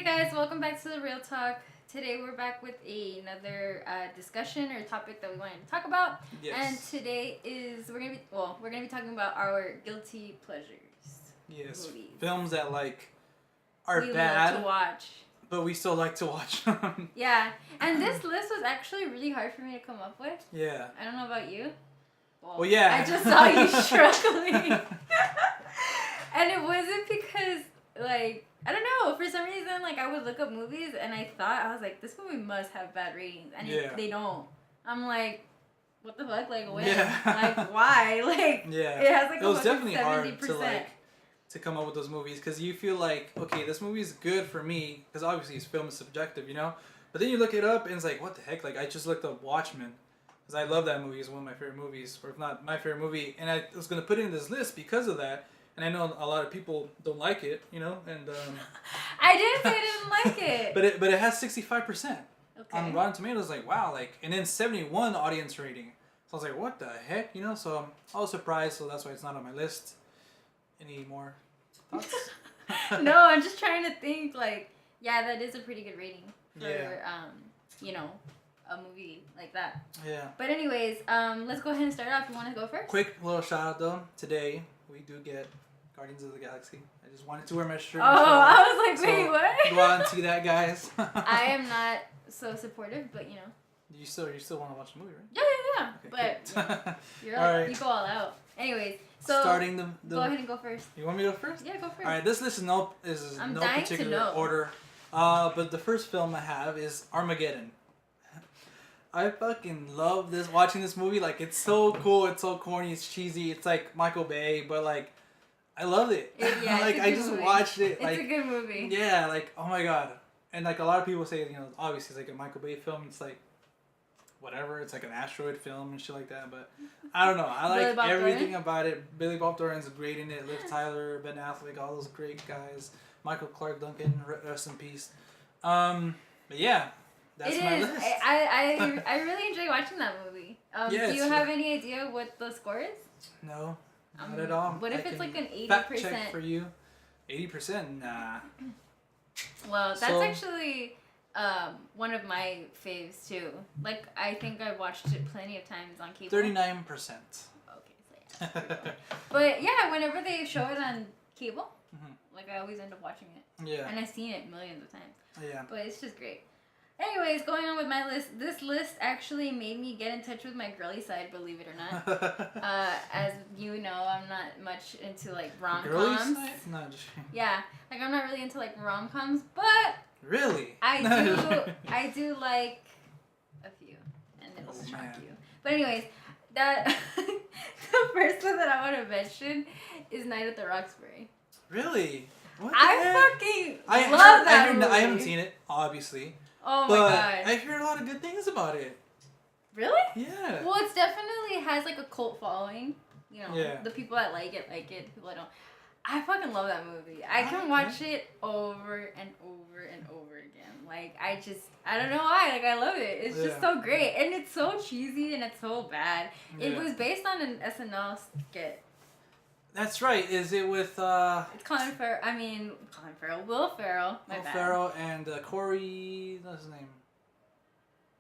Hey guys, welcome back to the Real Talk. Today we're back with another discussion or topic that we wanted to talk about. Yes. And today we're gonna be talking about our guilty pleasures. Yes. Movies. Films that are we bad love to watch. But we still like to watch them. Yeah. And this list was actually really hard for me to come up with. Yeah. I don't know about you. Well, yeah. I just saw you struggling. And it wasn't because I don't know, for some reason, I would look up movies and I was like, this movie must have bad ratings. And they don't. I'm like, what the fuck? When? Yeah. Why? Yeah. It has it was definitely 70%. hard to come up with those movies because you feel like, okay, this movie is good for me because obviously film is subjective, you know? But then you look it up and it's like, what the heck? I just looked up Watchmen because I love that movie. It's one of my favorite movies, or if not my favorite movie. And I was going to put it in this list because of that. And I know a lot of people don't like it, you know, and I didn't say I didn't like it. but it has 65% okay. on Rotten Tomatoes. Wow, and then 71 audience rating. So I was like, what the heck, you know? So I was surprised. So that's why it's not on my list. Any more thoughts? No, I'm just trying to think. That is a pretty good rating for a movie like that. Yeah. But anyways, let's go ahead and start off. You want to go first? Quick little shout out though. Today we do get Guardians of the Galaxy. I just wanted to wear my shirt. Oh, I was like, wait, what? Go out and see that, guys. I am not so supportive, but you know. You still want to watch the movie, right? Okay, but you're all right. You go all out. Anyways, so starting the go ahead and go first. You want me to go first? Yeah, go first. All right, this list is no particular order. But the first film I have is Armageddon. I fucking love watching this movie. It's so cool. It's so corny. It's cheesy. It's like Michael Bay, but I love it. Yeah, I just watched it. It's a good movie. Yeah, oh my god. And a lot of people say, obviously it's a Michael Bay film. It's whatever. It's an asteroid film and shit like that. But I don't know. I like everything about it. Billy Bob Thornton's great in it. Liv Tyler, Ben Affleck, all those great guys. Michael Clark Duncan, rest in peace. But yeah. That's my list. I really enjoy watching that movie. Yes. Do you have any idea what the score is? No, not at all. What if it's an 80%? Fact check for you. 80%? Nah. Well, that's actually one of my faves too. I think I've watched it plenty of times on cable. 39%. Okay, so yeah. But yeah, whenever they show it on cable, I always end up watching it. Yeah. And I've seen it millions of times. Yeah. But it's just great. Anyways, going on with my list. This list actually made me get in touch with my girly side, believe it or not. As you know, I'm not much into rom-coms. Girly side? No, just... Yeah, I'm not really into rom-coms, but really, I do like a few, and it'll shock you. But anyways, the first one that I want to mention is Night at the Roxbury. Really? What I fucking love that movie. I haven't seen it, obviously. Oh my god. I hear a lot of good things about it. Really? Yeah. Well, it definitely has a cult following. You know, yeah. The people that like it. People that don't. I fucking love that movie. I can watch it over and over and over again. I don't know why. I love it. It's just so great. And it's so cheesy and it's so bad. Yeah. It was based on an SNL skit. That's right. Is it with It's Colin Farrell. Will Ferrell. Will Ferrell and Corey. What's his name?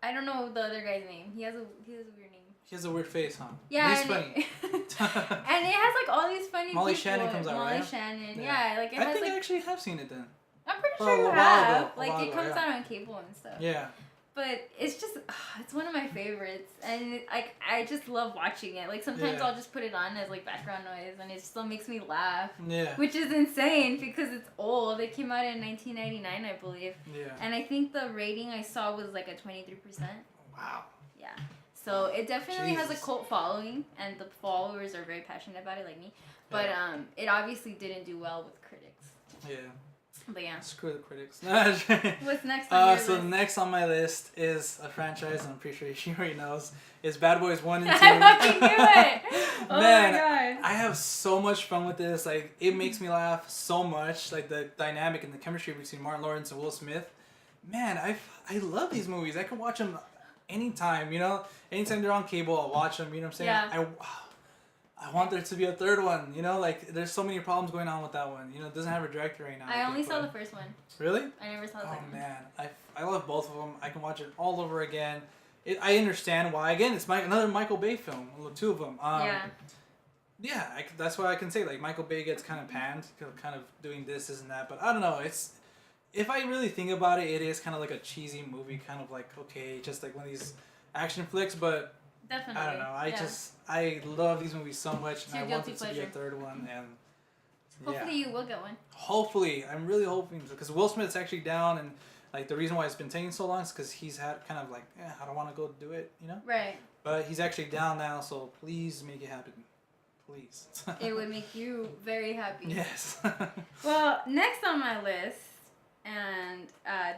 I don't know the other guy's name. He has a weird name. He has a weird face, huh? Yeah. He's funny. And it has all these funny Molly people. Shannon comes out, right? Molly Shannon. Yeah. I think I actually have seen it then. I'm pretty sure you have. It comes out on cable and stuff. Yeah. But it's just, it's one of my favorites. And I just love watching it. Sometimes I'll just put it on as background noise and it still makes me laugh. Yeah. Which is insane because it's old. It came out in 1999, I believe. Yeah. And I think the rating I saw was a 23%. Wow. Yeah. So it definitely has a cult following and the followers are very passionate about it like me. But it obviously didn't do well with critics. Yeah. But yeah. Screw the critics. What's next on your list? So next on my list is a franchise I'm pretty sure she already knows. Is Bad Boys 1 and 2. I fucking knew it! Oh Man, my god. I have so much fun with this. It makes me laugh so much. The dynamic and the chemistry between Martin Lawrence and Will Smith. Man, I love these movies. I can watch them anytime, you know? Anytime they're on cable, I'll watch them, you know what I'm saying? Yeah. I want there to be a third one. You know, like there's so many problems going on with that one. You know, it doesn't have a director right now. I only saw the first one. Really? I never saw the second one. Oh man, I love both of them. I can watch it all over again. I understand why. Again, it's another Michael Bay film. Well, two of them. Yeah. Yeah, that's why I can say like Michael Bay gets kind of panned, kind of doing this and that. But I don't know. It's if I really think about it, it is kind of like a cheesy movie, kind of like okay, just like one of these action flicks. But definitely, I don't know. I love these movies so much, and I want it to be a third one. And hopefully you will get one. Hopefully, I'm really hoping because Will Smith's actually down, and like the reason why it's been taking so long is because he's had kind of like I don't want to go do it, you know. Right. But he's actually down now, so please make it happen. Please. It would make you very happy. Yes. Well, next on my list, and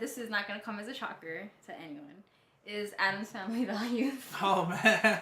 this is not going to come as a shocker to anyone, is Addams Family Values. Oh, man.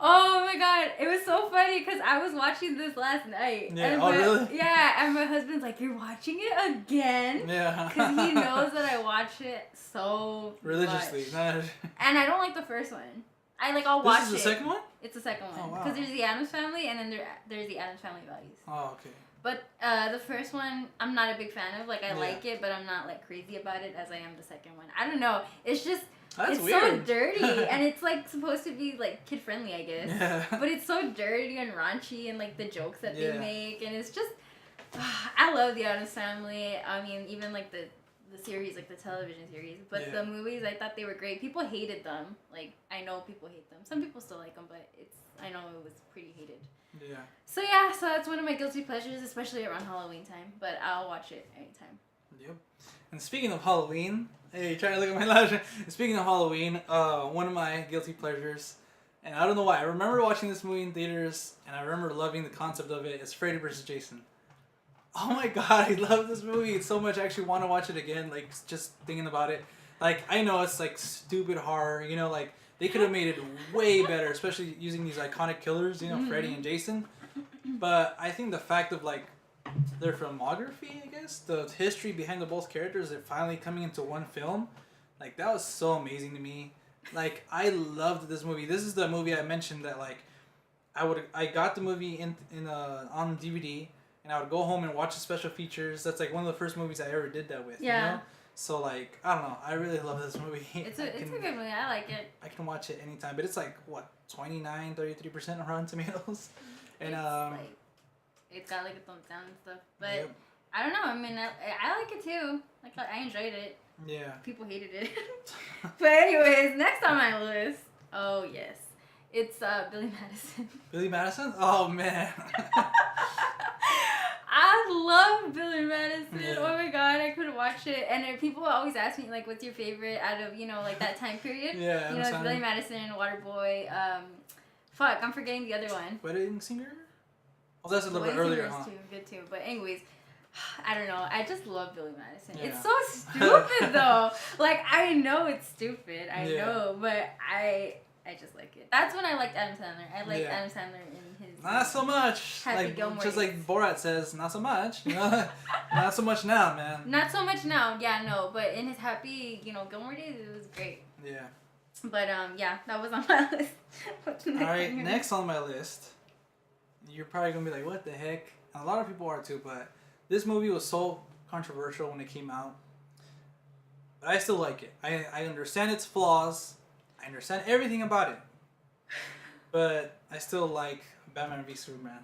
Oh, my God. It was so funny because I was watching this last night. Yeah. Really? Yeah, and my husband's like, you're watching it again? Yeah. Because he knows that I watch it so religiously. Much. And I don't like the first one. I'll watch it. This is the second one? It's the second one. Oh, wow. Because there's the Addams Family, and then there's the Addams Family Values. Oh, okay. But the first one, I'm not a big fan of. I like it, but I'm not crazy about it as I am the second one. I don't know. It's just it's weird. So dirty, and it's supposed to be kid friendly, I guess. Yeah. But it's so dirty and raunchy, and the jokes that they make, and it's just I love the Addams Family. I mean, even the series, the television series, but the movies, I thought they were great. People hated them. I know people hate them. Some people still like them, but I know it was pretty hated. Yeah. So that's one of my guilty pleasures, especially around Halloween time. But I'll watch it anytime. Yep. And speaking of Halloween, hey, trying to look at my lash. Speaking of Halloween, one of my guilty pleasures, and I don't know why, I remember watching this movie in theaters, and I remember loving the concept of it. It's Freddy vs. Jason. Oh my God, I love this movie so much. I actually want to watch it again. Just thinking about it. I know it's stupid horror. You know, they could have made it way better, especially using these iconic killers. You know, Freddy and Jason. But I think the fact of their filmography, I guess, the history behind the both characters, they're finally coming into one film. That was so amazing to me. I loved this movie. This is the movie I mentioned that I got the movie on DVD. And I would go home and watch the special features. That's one of the first movies I ever did that with. Yeah. You know? So I don't know. I really love this movie. It's a good movie. I like it. I can watch it anytime. But it's 33% on Rotten Tomatoes. And it's got a thumbs down and stuff. But I don't know. I mean, I like it too. I enjoyed it. Yeah. People hated it. But anyways, next on my list. Oh yes, it's Billy Madison. Billy Madison? Oh man. I love Billy Madison. Yeah. Oh my God, I could watch it. And people always ask me what's your favorite out of that time period? Yeah. It's Billy Madison, Waterboy. I'm forgetting the other one. Wedding Singer? Oh, that's a little bit earlier, huh? Good too. But anyways, I don't know. I just love Billy Madison. Yeah. It's so stupid though. I know it's stupid. I know, but I just like it. That's when I liked Adam Sandler. I liked Adam Sandler in his... Not so much. Happy Gilmore just days. Borat says, not so much. Not so much now, man. Not so much now. Yeah, no. But in his Happy, Gilmore days, it was great. Yeah. But, that was on my list. What's the next Alright, next on my list, you're probably going to be like, what the heck? And a lot of people are too, but this movie was so controversial when it came out. But I still like it. I understand its flaws. I understand everything about it. But I still like Batman v Superman.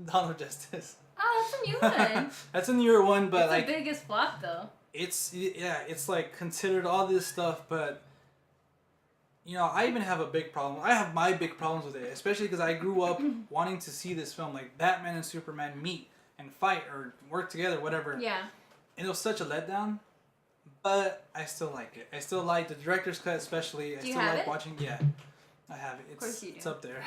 Dawn of Justice. Oh, that's a new one. That's a newer one, but it's the biggest flop though. It's considered all this stuff, but I even have a big problem. I have my big problems with it, especially because I grew up wanting to see this film, Batman and Superman meet and fight or work together, whatever. Yeah. And it was such a letdown. But I still like it. I still like the director's cut, especially. I still like watching. Yeah, I have it. Of course you do. It's up there.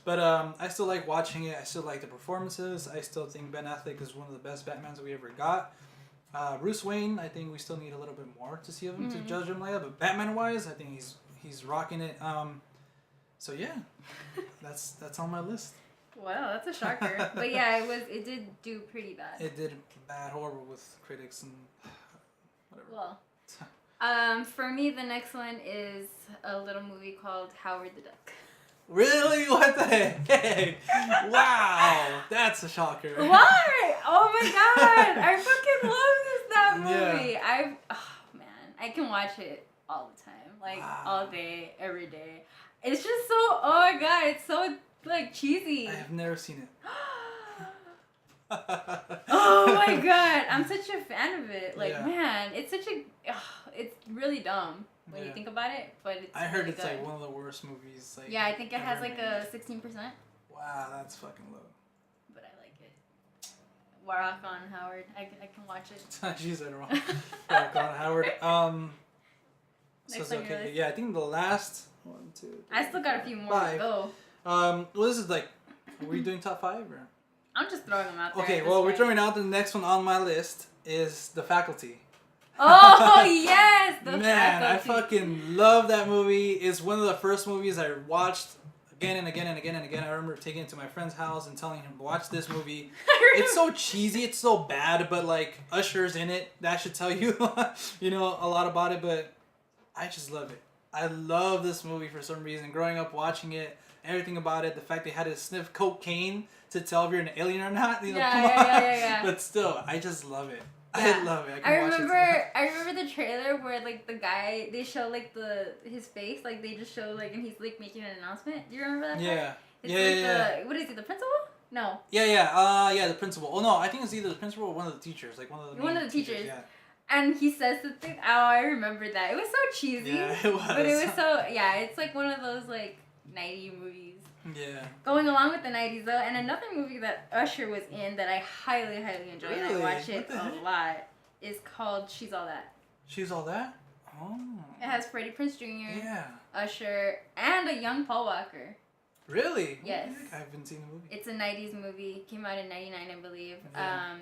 But I still like watching it. I still like the performances. I still think Ben Affleck is one of the best Batmans we ever got. Bruce Wayne, I think we still need a little bit more to see of him to judge him like that. But Batman-wise, I think he's rocking it. So yeah, that's on my list. Wow, that's a shocker. But yeah, it did do pretty bad. It did bad, horrible with critics and. Well, for me, the next one is a little movie called Howard the Duck. Really? What the heck? Wow, that's a shocker. Why? Oh my god, I fucking love that movie. Yeah. Oh man, I can watch it all the time, like Wow. all day, every day. It's just so, oh my god, it's so like cheesy. I have never seen it. Oh my god, I'm such a fan of it. Like, Yeah. man, it's such a, it's really dumb when you think about it, but it's I heard really it's good. like one of the worst movies. Like, yeah, I think it has ever like made. a 16%, Wow, that's fucking low. but I like it. Rock on, Howard. I can watch it. She said it wrong. Rock on, Howard. So Next it's on your okay. list. Yeah, I think the last 1, 2, 3, I still got a few more 5. to go. Well, this is like, are we doing top 5 or? I'm just throwing them out there. Okay, at well, this we're point. throwing out the next one on my list is The Faculty. Oh yes, the Man, I Faculty. fucking love that movie. It's one of the first movies I watched again and again and again and again. I remember taking it to my friend's house and telling him, watch this movie. It's so cheesy, it's so bad, but like Usher's in it. That should tell you, you know, a lot about it, but I just love it. I love this movie for some reason. Growing up watching it, everything about it, the fact they had to sniff cocaine to tell if you're an alien or not. You know, Yeah, come yeah, on. yeah. But still, I just love it. Yeah. I love it. I can watch remember the trailer where like the guy, they show like his face, like they just show like, and he's like making an announcement. Do you remember that? it. Yeah. Part? It's Yeah, like yeah. what is he, the principal? No. Yeah, the principal. Oh no, I think it's either the principal or one of the teachers. Like one of the One main of the teachers. Yeah. And he says something. Oh, I remember that. It was so cheesy. Yeah, it was. But it was so, yeah, it's like one of those like 90s movies. Yeah. Going along with the 90s though, and another movie that Usher was in that I highly enjoy and I Really? watch it What the a heck? lot is called She's All That. She's all that? Oh. It has Freddie Prinze Jr., Yeah. Usher, and a young Paul Walker. Really? Yes. I haven't seen the movie. It's a 90s movie. Came out in 99, I believe. Yeah.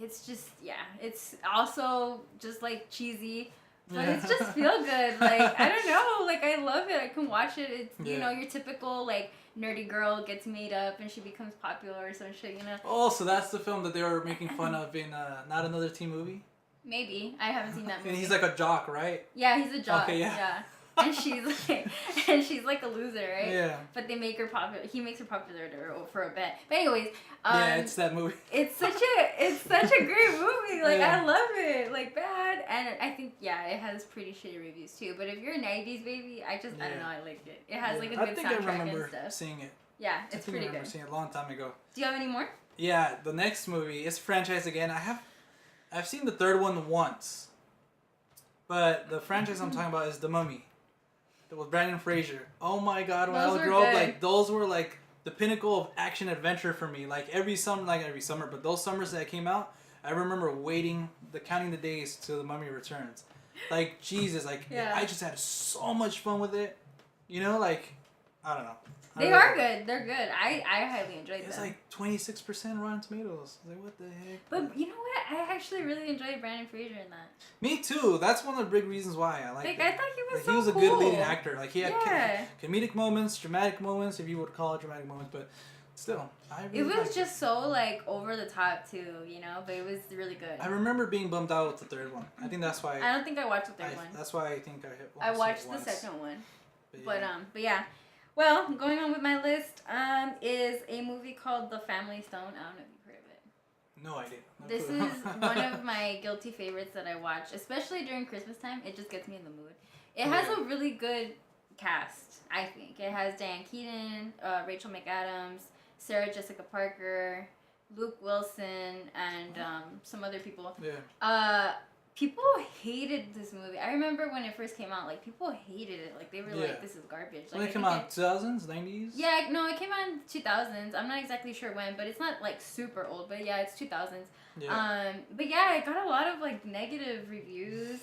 It's just, yeah. It's also just like cheesy. But Yeah. it's just feel good. Like, I don't know. Like, I love it. I can watch it. It's, you Yeah. know, your typical, like, nerdy girl gets made up and she becomes popular or some shit, you know? Oh, so that's the film that they were making fun of in Not Another Teen Movie? Maybe. I haven't seen that movie. And he's like a jock, right? Yeah, he's a jock. Okay, yeah. And she's like a loser, right? Yeah. But they make her popular. He makes her popular for a bit. But anyways, Yeah, it's that movie. it's such a great movie. Like, Yeah. I love it. Like, bad. And I think, yeah, it has pretty shitty reviews too. But if you're a 90s baby, I don't know, I like it. It has like a good I think soundtrack I remember and stuff. seeing it. Yeah, I it's think pretty I remember good. seeing it a long time ago. Do you have any more? Yeah, the next movie is franchise again. I've seen the third one once. But the franchise I'm talking about is The Mummy. With Brandon Fraser. Oh my god, when I Those was were growing up, good. like those were like the pinnacle of action adventure for me. Like every summer, but those summers that came out, I remember counting the days till The Mummy returns. Like Jesus, like Yeah. I just had so much fun with it. You know, like I don't know. They are good. They're good. I highly enjoyed It's them. like 26% Rotten Tomatoes. Like what the heck? But you know what? I actually really enjoyed Brandon Fraser in that. Me too. That's one of the big reasons why I like Like, it. I thought he was Like, so he was a cool. good leading actor. Like he had Yeah. comedic moments, dramatic moments, if you would call it dramatic moments, but still, I really It was liked just so like over the top too, you know, but it was really good. I remember being bummed out with the third one. I think that's why. I don't think I watched the third one. That's why I think I watched the second one, but yeah. Well, going on with my list, is a movie called The Family Stone. I don't know if you've heard of it. No idea. No This clue. is one of my guilty favorites that I watch, especially during Christmas time. It just gets me in the mood. It has a really good cast, I think. It has Diane Keaton, Rachel McAdams, Sarah Jessica Parker, Luke Wilson, and some other people. Yeah. People hated this movie. I remember when it first came out, like, people hated it. Like, they were like, this is garbage. Like, When it came out, 2000s, 90s? Yeah, no, it came out in 2000s. I'm not exactly sure when, but it's not, like, super old. But, yeah, it's 2000s. Yeah. But, yeah, it got a lot of, like, negative reviews.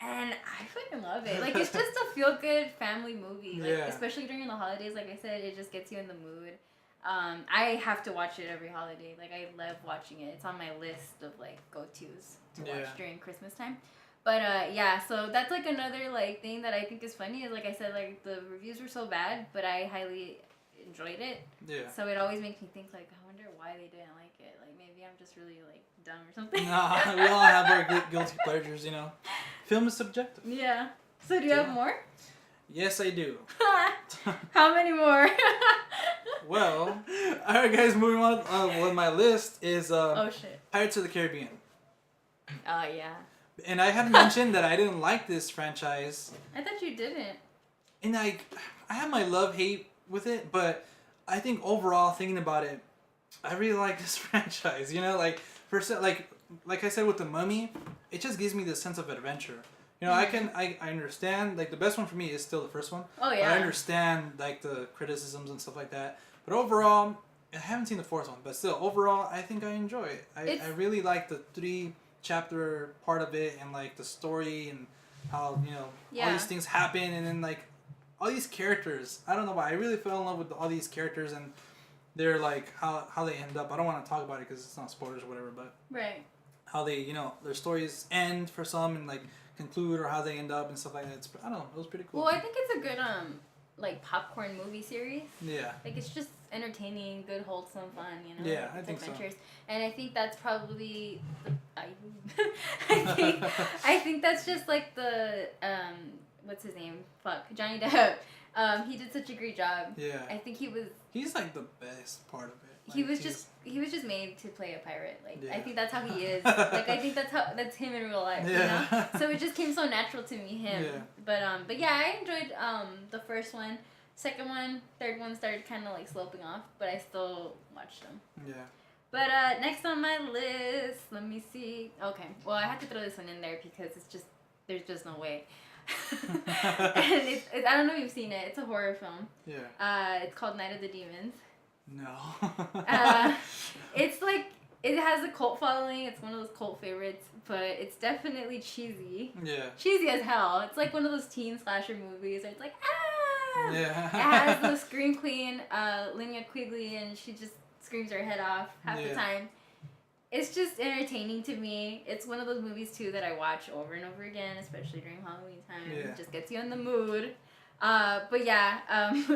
And I fucking love it. Like, it's just a feel-good family movie. Like, especially during the holidays. Like I said, it just gets you in the mood. I have to watch it every holiday. Like, I love watching it. It's on my list of, like, go-tos to watch during Christmas time. But, yeah, so that's, like, another, like, thing that I think is funny is, like I said, like, the reviews were so bad, but I highly enjoyed it. Yeah. So it always makes me think, like, I wonder why they didn't like it. Like, maybe I'm just really, like, dumb or something. Nah, we all have our guilty pleasures, you know. Film is subjective. Yeah. So do you have more? Yes, I do. How many more? Well, alright guys, moving on. Well, my list is oh shit. Pirates of the Caribbean. Oh yeah. And I had mentioned that I didn't like this franchise. I thought you didn't. And I have my love-hate with it, but I think overall, thinking about it, I really like this franchise. You know, like like I said with the Mummy, it just gives me this sense of adventure. You know, I understand, like, the best one for me is still the first one. Oh, yeah. I understand, like, the criticisms and stuff like that. But overall, I haven't seen the fourth one, but still, overall, I think I enjoy it. I really like the 3-chapter part of it, and, like, the story, and how, you know, all these things happen, and then, like, all these characters. I don't know why. I really fell in love with all these characters, and they're, like, how they end up. I don't want to talk about it because it's not spoilers or whatever, but... Right. How they, you know, their stories end for some, and, like... conclude or how they end up and stuff like that. I don't know. It was pretty cool. Well, I think it's a good like popcorn movie series. Yeah. Like it's just entertaining, good, wholesome fun. You know. Yeah, I think adventures. So. And I think that's probably I think that's just like the what's his name? Fuck, Johnny Depp. He did such a great job. Yeah. I think he's like the best part of it. Like, he was just made to play a pirate. Like I think that's how he is. Like I think that's him in real life. Yeah. You know? So it just came so natural to me, him. Yeah. But yeah, I enjoyed the first one. Second one, third one started kind of like sloping off, but I still watched them. Yeah. But next on my list, let me see. Okay, well I had to throw this one in there because it's just there's just no way. And it's I don't know if you've seen it. It's a horror film. Yeah. It's called Night of the Demons. No. It's like it has a cult following. It's one of those cult favorites, but it's definitely cheesy. Yeah. Cheesy as hell. It's like one of those teen slasher movies where it's like ah. Yeah. It has the scream queen, Linnea Quigley, and she just screams her head off half the time. It's just entertaining to me. It's one of those movies too that I watch over and over again, especially during Halloween time. Yeah. It just gets you in the mood. But yeah,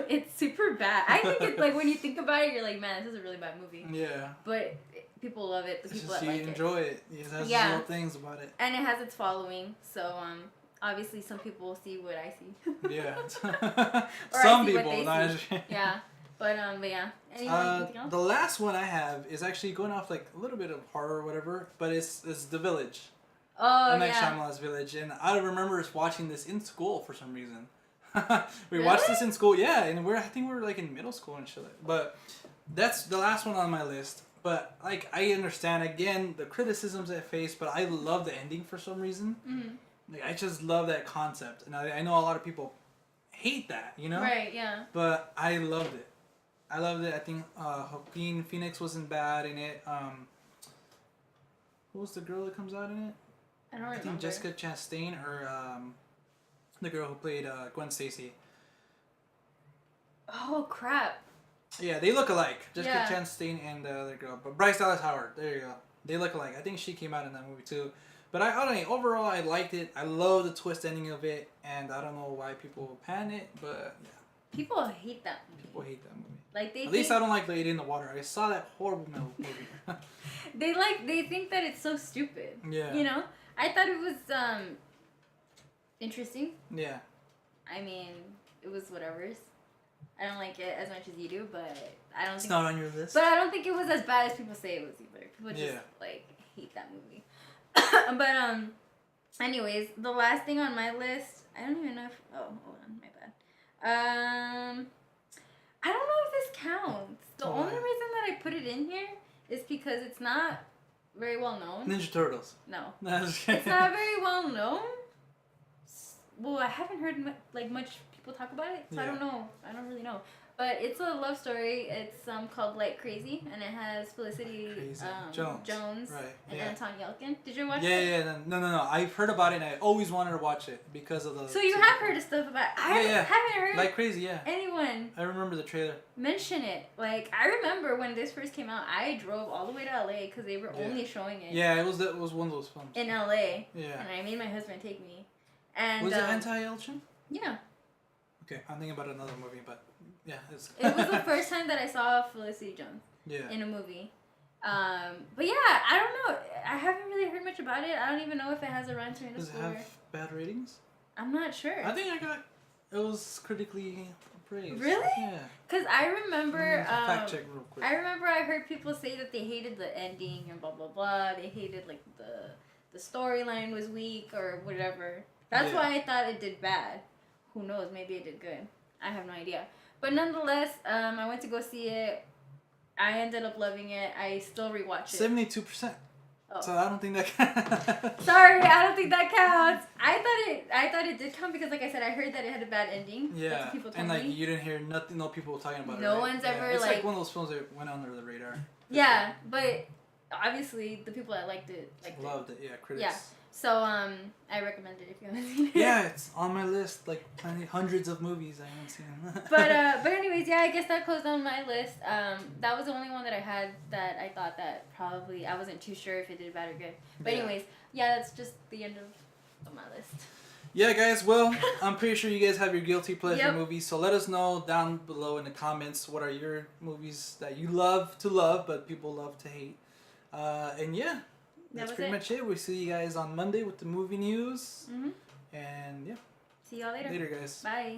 it's super bad. I think it's like when you think about it, you're like, man, this is a really bad movie. Yeah. But people love it. The people that like it. You enjoy it. It has little things about it. And it has its following. So obviously some people will see what I see. Yeah. Or some I see people, not yeah. But yeah. Anything else? The last one I have is actually going off like a little bit of horror or whatever, but it's The Village. Oh, M. Night Shyamalan's Village, and I remember us watching this in school for some reason. We really? watched this in school, yeah, and I think we were like in middle school and shit. But that's the last one on my list. But like I understand again the criticisms I face, but I love the ending for some reason. Mm-hmm. Like I just love that concept, and I know a lot of people hate that, you know. Right. Yeah. But I loved it. I think Joaquin Phoenix wasn't bad in it. Who was the girl that comes out in it? I don't remember. I think Jessica Chastain or the girl who played Gwen Stacy. Oh crap! Yeah, they look alike. Jessica Chastain and the other girl, but Bryce Dallas Howard. There you go. They look alike. I think she came out in that movie too. But I don't know. Overall, I liked it. I love the twist ending of it, and I don't know why people pan it, but yeah. People hate that movie. People hate that movie. Like At least I don't like Lady in the Water. I saw that horrible movie. They think that it's so stupid. Yeah. You know, I thought it was interesting. Yeah. I mean, it was whatever's. I don't like it as much as you do, but I don't. It's not on your list. But I don't think it was as bad as people say it was either. People just like hate that movie. But anyways, the last thing on my list, I don't even know if. Oh, hold on, my bad. I don't know if this counts. The only reason that I put it in here is because it's not very well known. Ninja Turtles. No. It's not very well known. Well, I haven't heard much people talk about it, so I don't know. I don't really know. But it's a love story. It's called Like Crazy, and it has Felicity Jones and Anton Yelchin. Did you watch it? Yeah. No. I've heard about it, and I always wanted to watch it because of the... So you have heard of stuff about it. I haven't heard Like Crazy, anyone I remember the trailer. mention it. Like, I remember when this first came out, I drove all the way to LA because they were only showing it. Yeah, it was one of those films. In LA. Yeah. And I made my husband take me. And was it Anti-Yelchin? Yeah. Okay, I'm thinking about another movie, but yeah. It was the first time that I saw Felicity Jones in a movie. But yeah, I don't know. I haven't really heard much about it. I don't even know if it has a Rotten Tomatoes score. Does it have bad ratings? I'm not sure. I think it was critically praise. Really? Yeah. Because I remember... fact check real quick. I remember I heard people say that they hated the ending and blah, blah, blah. They hated, like, the storyline was weak or whatever. That's why I thought it did bad. Who knows? Maybe it did good. I have no idea. But nonetheless, I went to go see it. I ended up loving it. I still rewatch it. 72%. Oh. So I don't think that counts. Sorry, I don't think that counts. I thought it did count because, like I said, I heard that it had a bad ending. Yeah. That's what people told and like me. you didn't hear nothing. No people talking about it. No right? one's ever It's like one of those films that went under the radar. Yeah, but obviously the people that liked it loved it. Yeah, critics. Yeah. So I recommend it if you haven't seen it. Yeah, it's on my list. Like hundreds of movies I haven't seen. but anyways, yeah, I guess that closed on my list. That was the only one that I had that I thought that probably I wasn't too sure if it did bad or good. But anyways, yeah, that's just the end of my list. Yeah, guys. Well, I'm pretty sure you guys have your guilty pleasure movies. So let us know down below in the comments what are your movies that you love to love but people love to hate. And yeah. That's pretty much it. We'll see you guys on Monday with the movie news. Mm-hmm. And yeah. See y'all later. Later, guys. Bye.